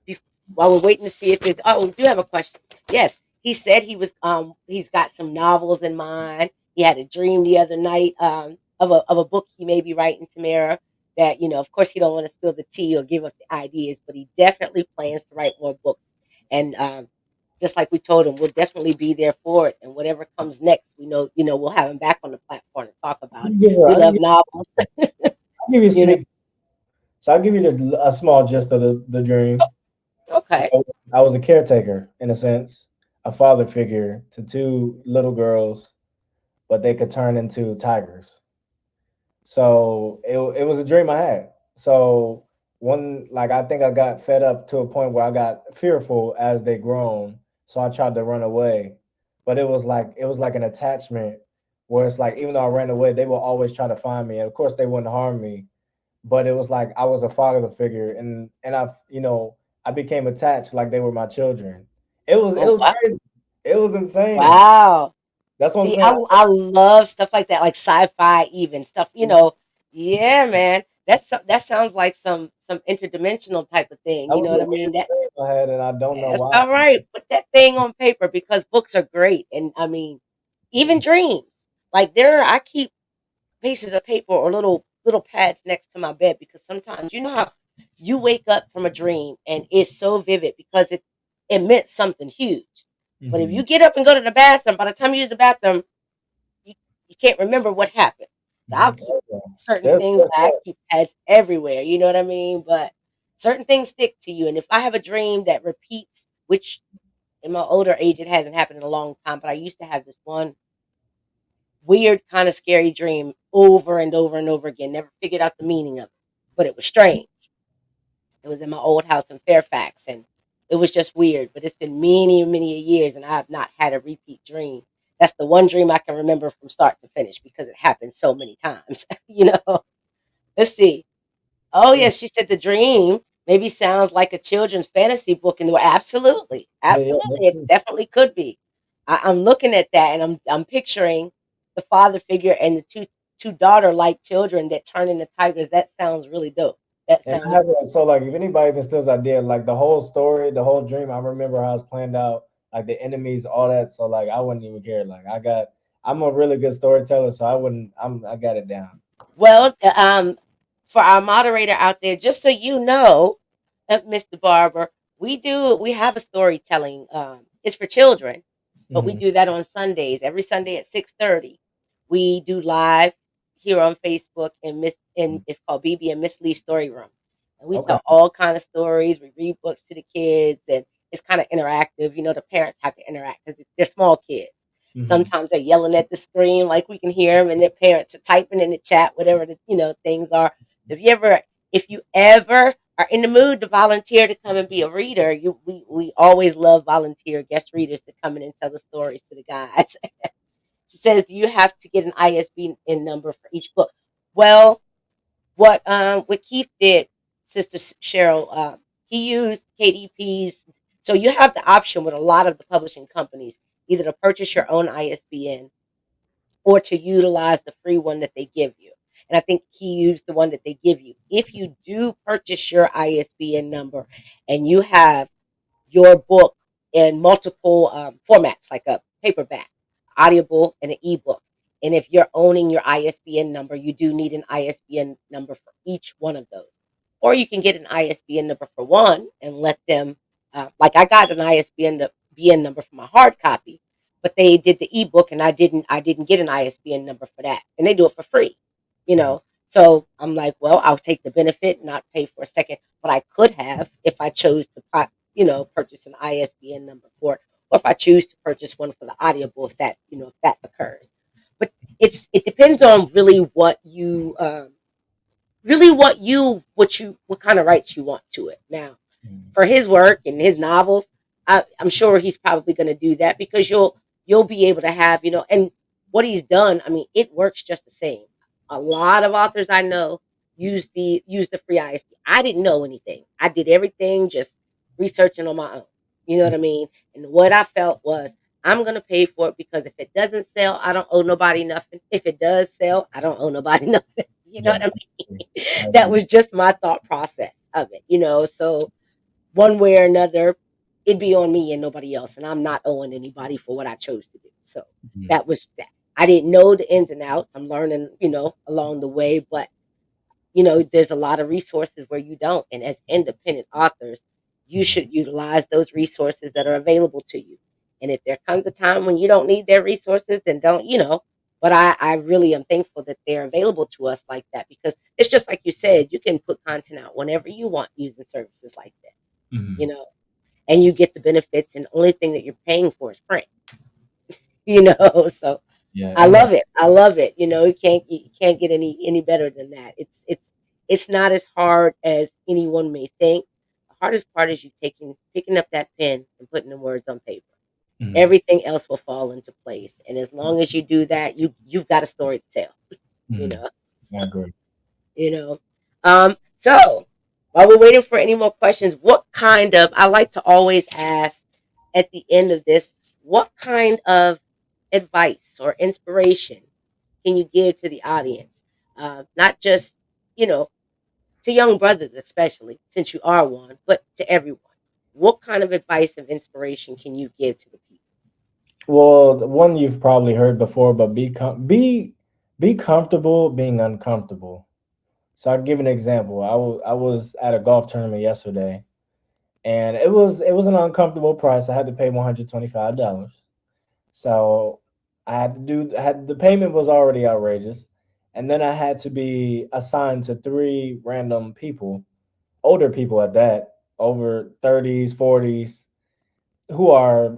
bef- while we're waiting to see if it's, oh, we do have a question. Yes, he said he's got some novels in mind. He had a dream the other night of a book he may be writing, Tamara, that, of course he don't want to spill the tea or give up the ideas, but he definitely plans to write more books. And just like we told him, we'll definitely be there for it, and whatever comes next, we know, we'll have him back on the platform to talk about it. We I can love novels. give you a you know sneak. So I'll give you a small gist of the dream. okay. I was a caretaker in a sense, a father figure to two little girls, but they could turn into tigers. So it was a dream I had. So one like I think I got fed up to a point where I got fearful as they grown. So I tried to run away. But it was like an attachment where it's like even though I ran away, they will always try to find me. And of course they wouldn't harm me. But it was like I was a father figure and I became attached like they were my children. It Oh was wow. crazy. It was insane. Wow. That's what I'm See, saying. I love stuff like that, like sci-fi, even stuff. Yeah, man. That sounds like some interdimensional type of thing. That You was know what the I mean? weirdest dream I had, and I don't know That's why. all right. Put that thing on paper because books are great, and I mean, even dreams. Like I keep pieces of paper or little pads next to my bed because sometimes you know how you wake up from a dream and it's so vivid because it meant something huge. But if Mhm. you get up and go to the bathroom, by the time you use the bathroom, you, you can't remember what happened. So I'll keep Okay. certain There's things. there's I keep pads everywhere. You know what I mean? But certain things stick to you. And if I have a dream that repeats, which in my older age it hasn't happened in a long time, but I used to have this one weird, kind of scary dream over and over and over again. Never figured out the meaning of it, but it was strange. It was in my old house in Fairfax, and it was just weird. But it's been many, many years, and I have not had a repeat dream. That's the one dream I can remember from start to finish because it happened so many times. Let's see. Oh yeah, yes, she said the dream maybe sounds like a children's fantasy book, and absolutely, yeah, yeah, absolutely, that's it true. definitely could be. I'm looking at that, and I'm picturing the father figure and the two daughter like children that turn into tigers. That sounds really dope. That And I sounds have so like if anybody even steals idea, like the whole story, the whole dream, I remember how it's planned out, like the enemies, all that. So like I wouldn't even care. I'm a really good storyteller, so I wouldn't. I got it down. well. For our moderator out there, just so you know, Mr. Barber, we have a storytelling. It's for children, but we Hmm. do that on Sundays. Every Sunday at 6:30, we do live here on Facebook, and it's called BB and Miss Lee Story Room, and we Okay. tell all kind of stories. We read books to the kids, and it's kind of interactive. The parents have to interact because they're small kids. Hmm. Sometimes they're yelling at the screen like we can hear them, and their parents are typing in the chat, whatever the things are. If you ever are in the mood to volunteer to come and be a reader, we always love volunteer guest readers to come in and tell the stories to the guys. She says, "Do you have to get an ISBN number for each book?" Well, what Keith did, Sister Cheryl, he used KDP's. So you have the option with a lot of the publishing companies either to purchase your own ISBN or to utilize the free one that they give you. And I think he used the one that they give you. If you do purchase your ISBN number and you have your book in multiple formats, like a paperback, audible, and an ebook. And if you're owning your ISBN number, you do need an ISBN number for each one of those. Or you can get an ISBN number for one and let them, like I got an ISBN number for my hard copy, but they did the ebook and I didn't get an ISBN number for that. And they do it for free, you Mhm. know. So I'm like, well, I'll take the benefit and not pay for a second. But I could have if I chose to purchase an ISBN number for it, or if I choose to purchase one for the audible, if that occurs. But it depends on really what kind of rights you want to it. Now, Mhm. for his work and his novels, I'm sure he's probably going to do that because you'll be able to have and what he's done. I mean, it works just the same. A lot of authors I know use the free ISP. I didn't know anything. I did everything just researching on my own. You know what I mean? And what I felt was I'm gonna pay for it because if it doesn't sell, I don't owe nobody nothing. If it does sell, I don't owe nobody nothing. You know Yeah, what I I mean? That agree. was just my thought process of it. So one way or another, it'd be on me and nobody else. And I'm not owing anybody for what I chose to do. So Mhm. that was that. I didn't know the ins and outs. I'm learning, along the way, but there's a lot of resources where you don't. And as independent authors, you Mhm. should utilize those resources that are available to you. And if there comes a time when you don't need their resources, then don't. But I really am thankful that they're available to us like that because it's just like you said, you can put content out whenever you want using services like that, you Mhm. know, and you get the benefits, and the only thing that you're paying for is print. So Yeah, I and love it. I love it. You can't get any better than that. It's not as hard as anyone may think. The hardest part is you picking up that pen and putting the words on paper. mhm. Everything else will fall into place. And as long as you do that, you've got a story to tell, you Mhm. know. I agree. You know. So while we're waiting for any more questions, I like to always ask at the end of this, what kind of advice or inspiration can you give to the audience? Not just, you know, to young brothers, especially since you are one, but to everyone. What kind of advice of inspiration can you give to the people? Well, the one you've probably heard before, but be comfortable being uncomfortable. So I'll give an example. I was at a golf tournament yesterday, and it was an uncomfortable price. I had to pay $125. So the payment was already outrageous, and then I had to be assigned to three random people, older people at that, over 30s, 40s, who are,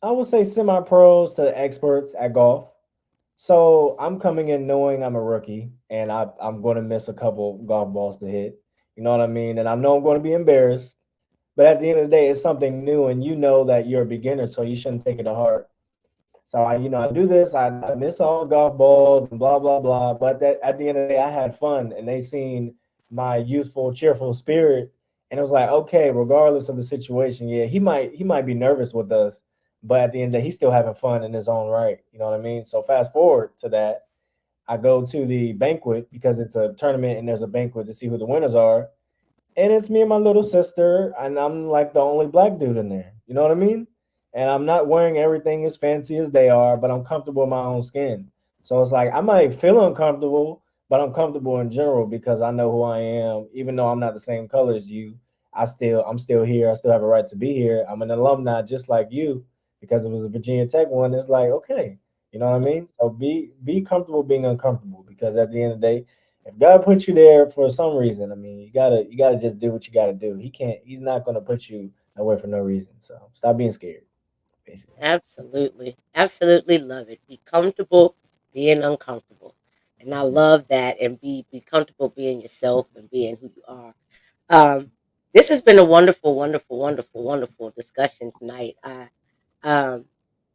I would say, semi pros to experts at golf. So I'm coming in knowing I'm a rookie and I'm going to miss a couple golf balls to hit. You know what I mean? And I know I'm going to be embarrassed. But at the end of the day, it's something new, and you know that you're a beginner, so you shouldn't take it to heart. So I do this. I miss all the golf balls and blah blah blah. But at the end of the day, I had fun, and they seen my youthful, cheerful spirit, and it was like, okay, regardless of the situation, yeah, he might be nervous with us, but at the end of the day, he's still having fun in his own right. You know what I mean? So fast forward to that, I go to the banquet because it's a tournament and there's a banquet to see who the winners are, and it's me and my little sister, and I'm like the only black dude in there. You know what I mean? And I'm not wearing everything as fancy as they are, but I'm comfortable in my own skin. So it's like I might feel uncomfortable, but I'm comfortable in general because I know who I am. Even though I'm not the same color as you, I'm still here. I still have a right to be here. I'm an alumni just like you because it was a Virginia Tech one. It's like okay, you know what I mean? So be comfortable being uncomfortable because at the end of the day, if God put you there for some reason, I mean, you gotta just do what you gotta do. He's not gonna put you nowhere for no reason. So stop being scared, basically. Absolutely. Absolutely love it. Be comfortable being uncomfortable. And I love that, and be comfortable being yourself and being who you are. Um, this has been a wonderful, wonderful, wonderful, wonderful discussion tonight. Um,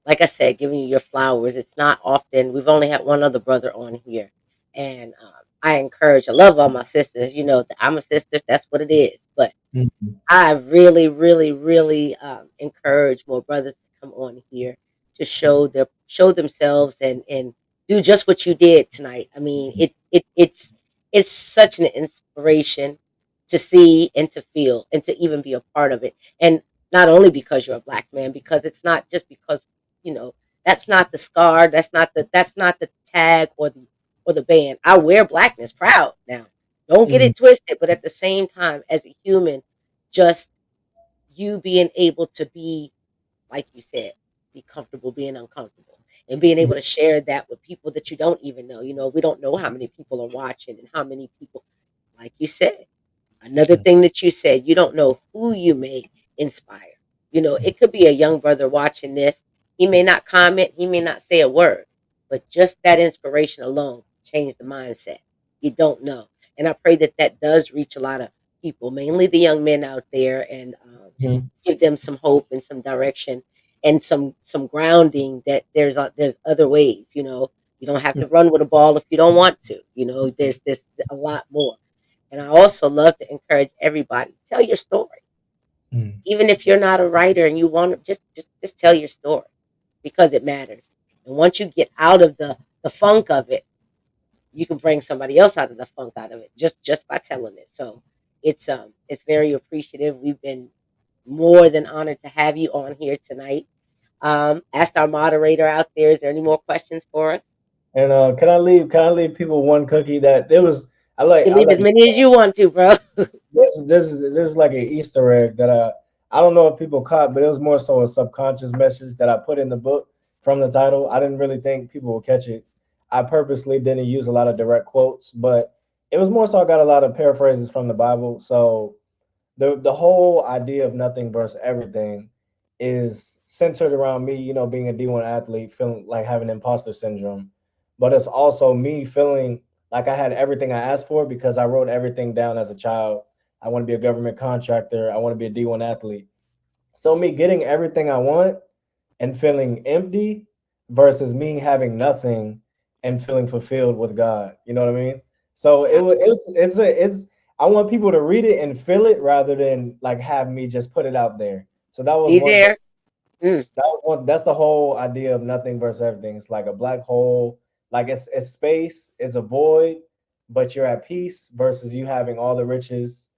like I said, giving you your flowers. It's not often. We've only had one other brother on here, and I encourage. I love all my sisters. You know, I'm a sister. That's what it is. But Mhm. I really, really, really encourage more brothers to come on here to show themselves and do just what you did tonight. I mean, it's such an inspiration to see and to feel and to even be a part of it. And not only because you're a black man, because it's not just because you know that's not the scar, that's not the tag or the band. I wear blackness proud now. Don't get Mhm. it twisted, but at the same time, as a human, just you being able to be, like you said, be comfortable being uncomfortable and being able to share that with people that you don't even know. You know, we don't know how many people are watching and how many people, like you said, another thing that you said, you don't know who you may inspire. You know, it could be a young brother watching this. He may not comment, he may not say a word, but just that inspiration alone changed the mindset. You don't know. And I pray that that does reach a lot of people, mainly the young men out there, and Mhm. give them some hope and some direction and some grounding that there's other ways. You know, you don't have to run with a ball if you don't want to. You know, there's a lot more. And I also love to encourage everybody, tell your story. Mhm. Even if you're not a writer and you want to just tell your story because it matters. And once you get out of the funk of it, you can bring somebody else out of the funk out of it just by telling it. So it's very appreciative. We've been more than honored to have you on here tonight. Asked our moderator out there, is there any more questions for us? And can I leave people one cookie that there was You I leave like as many as you want to, bro. this is like an Easter egg that I don't know if people caught, but it was more so a subconscious message that I put in the book from the title. I didn't really think people would catch it. I purposely didn't use a lot of direct quotes, but it was more so I got a lot of paraphrases from the Bible. So the whole idea of nothing versus everything is centered around me, being a D1 athlete, feeling like having imposter syndrome. But it's also me feeling like I had everything I asked for because I wrote everything down as a child. I want to be a government contractor. I want to be a D1 athlete. So me getting everything I want and feeling empty versus me having nothing and feeling fulfilled with God. You know what I mean? So it's I want people to read it and feel it rather than like have me just put it out there. So that was See one thing. there? Mm. That's the whole idea of nothing versus everything. It's like a black hole, like it's space, it's a void, but you're at peace versus you having all the riches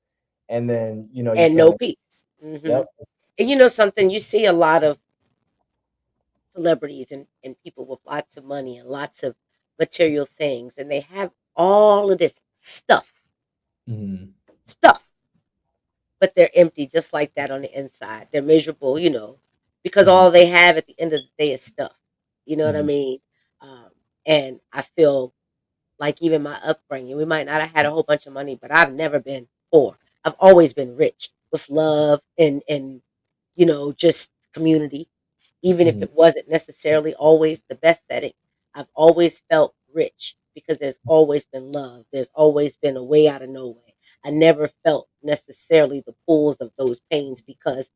and then you And feel no like, peace. yep. And you know something, you see a lot of celebrities and people with lots of money and lots of material things, and they have all of this Mhm. stuff, but they're empty just like that on the inside. They're miserable, because Mhm. all they have at the end of the day is stuff. You know what I Mhm. mean? Um, and I feel like even my upbringing, we might not have had a whole bunch of money, but I've never been poor. I've always been rich with love and just community, even if Mhm. it wasn't necessarily always the best setting. I've always felt rich because there's always been love. There's always been a way out of no way. I never felt necessarily the pulls of those pains because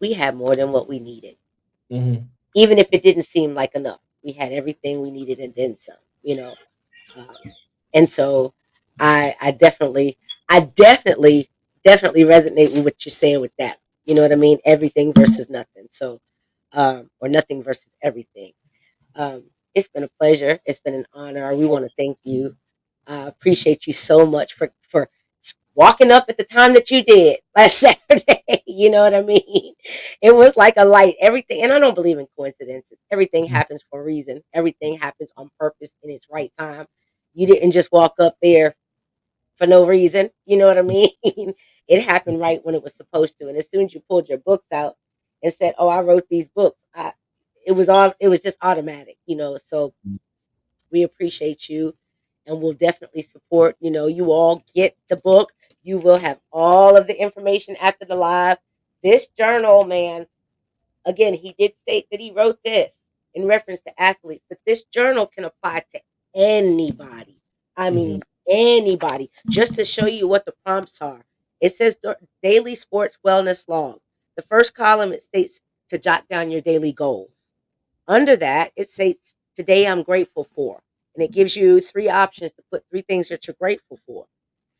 we had more than what we needed. Mhm. Even if it didn't seem like enough, we had everything we needed and then some, you know. Um, and so I definitely resonate with what you're saying with that. You know what I mean? Everything versus nothing. So, or nothing versus everything. Um, it's been a pleasure. It's been an honor. We want to thank you. Appreciate you so much for walking up at the time that you did last Saturday. You know what I mean? It was like a light. Everything, and I don't believe in coincidences. Everything happens for a reason. Everything happens on purpose in its right time. You didn't just walk up there for no reason. You know what I mean? It happened right when it was supposed to. And as soon as you pulled your books out and said, "Oh, I wrote these books," it was all. It was just automatic. So we appreciate you, and we'll definitely support. You all get the book. You will have all of the information after the live. This journal, man, again, he did state that he wrote this in reference to athletes, but this journal can apply to anybody. I Mhm. mean, anybody. Just to show you what the prompts are, it says daily sports wellness log. The first column, it states to jot down your daily goals. Under that, it states, today I'm grateful for. and it gives you 3 options to put 3 things that you're grateful for.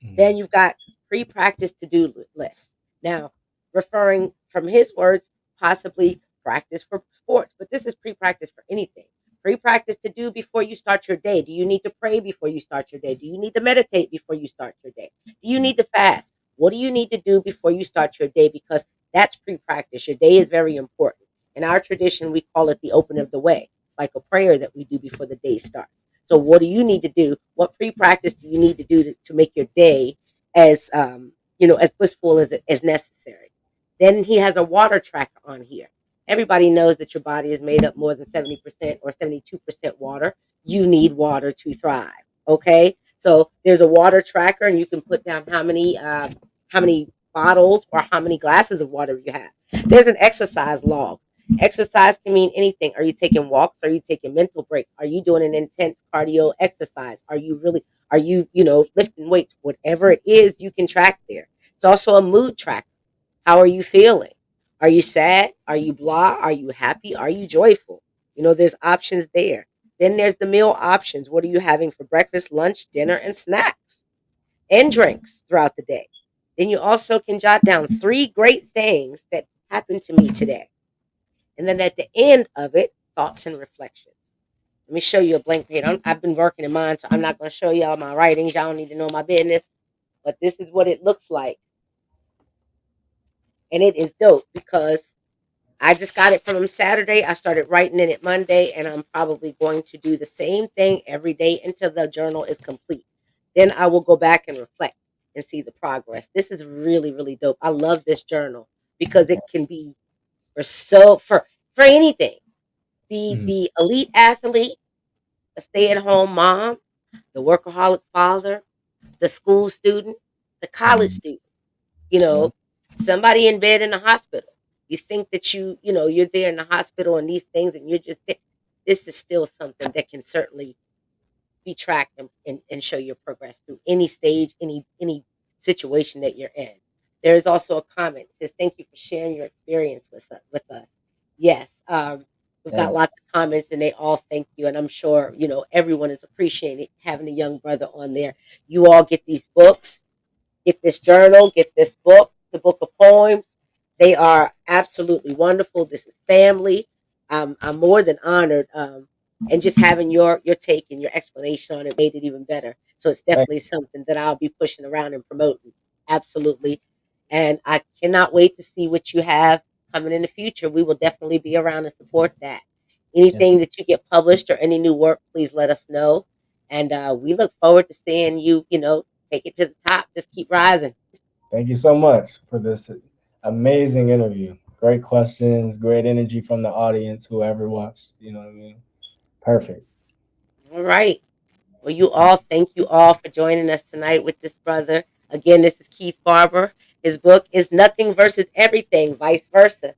Then Mhm. you've got pre-practice to-do list. Now, referring from his words, possibly practice for sports, but this is pre-practice for anything. Pre-practice to do before you start your day. Do you need to pray before you start your day? Do you need to meditate before you start your day? Do you need to fast? What do you need to do before you start your day? Because that's pre-practice. Your day is very important. In our tradition, we call it the open of the way. It's like a prayer that we do before the day starts. So, what do you need to do? What pre-practice do you need to do to make your day as as blissful as necessary? Then he has a water tracker on here. Everybody knows that your body is made up more than 70% or 72% water. You need water to thrive. Okay, so there's a water tracker, and you can put down how many bottles or how many glasses of water you have. There's an exercise log. Exercise can mean anything. Are you taking walks? Are you taking mental breaks? Are you doing an intense cardio exercise? Are you lifting weights? Whatever it is, you can track there. It's also a mood tracker. How are you feeling? Are you sad? Are you blah? Are you happy? Are you joyful? There's options there. Then there's the meal options. What are you having for breakfast, lunch, dinner, and snacks and drinks throughout the day? Then you also can jot down 3 great things that happened to me today. And then at the end of it, thoughts and reflections. Let me show you a blank page. I've been working in mine, so I'm not going to show y'all my writings. Y'all don't need to know my business. But this is what it looks like. And it is dope because I just got it from him Saturday. I started writing in it Monday, and I'm probably going to do the same thing every day until the journal is complete. Then I will go back and reflect and see the progress. This is really, really dope. I love this journal because it can be for anything. The Mhm. the elite athlete, a stay-at-home mom, the workaholic father, the school student, the college Mhm. student, you Yeah. know, somebody in bed in the hospital. You think that you're there in the hospital and these things, and you're just this is still something that can certainly be tracked and show your progress through any stage, any situation that you're in. There is also a comment that says, "Thank you for sharing your experience with us." Yes, we've got Thanks. lots of comments, and they all thank you, and I'm sure everyone is appreciating having a young brother on there. You all get these books, get this journal, get this book, the book of poems. They are absolutely wonderful. This is family. I'm more than honored. And just having your take and your explanation on it made it even better. So it's Thank definitely something that I'll be pushing around and promoting. Absolutely. And I cannot wait to see what you have coming in the future. We will definitely be around to support that. Yes. Anything that you get published or any new work, please let us know. And we look forward to seeing you, take it to the top. Just keep rising. Thank you so much for this amazing interview. Great questions, great energy from the audience, whoever watched. You know what I mean? Perfect. All right. Well, thank you all for joining us tonight with this brother. Again, this is Keith Barber. His book is Nothing versus Everything, Vice Versa.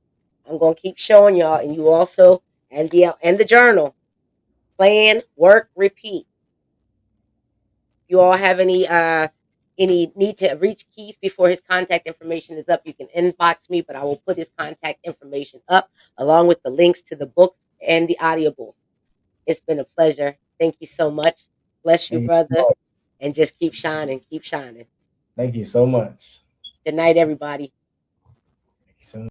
I'm going to keep showing y'all, and you also, and the journal, plan, work, repeat. You all have any need to reach Keith before his contact information is up, you can inbox me, but I will put his contact information up along with the links to the books and the audiobooks. It's been a pleasure. Thank you so much. Bless you, Thank you so brother, much. and just keep shining, keep shining. Thank you so much. Good night, everybody. Thank you so much.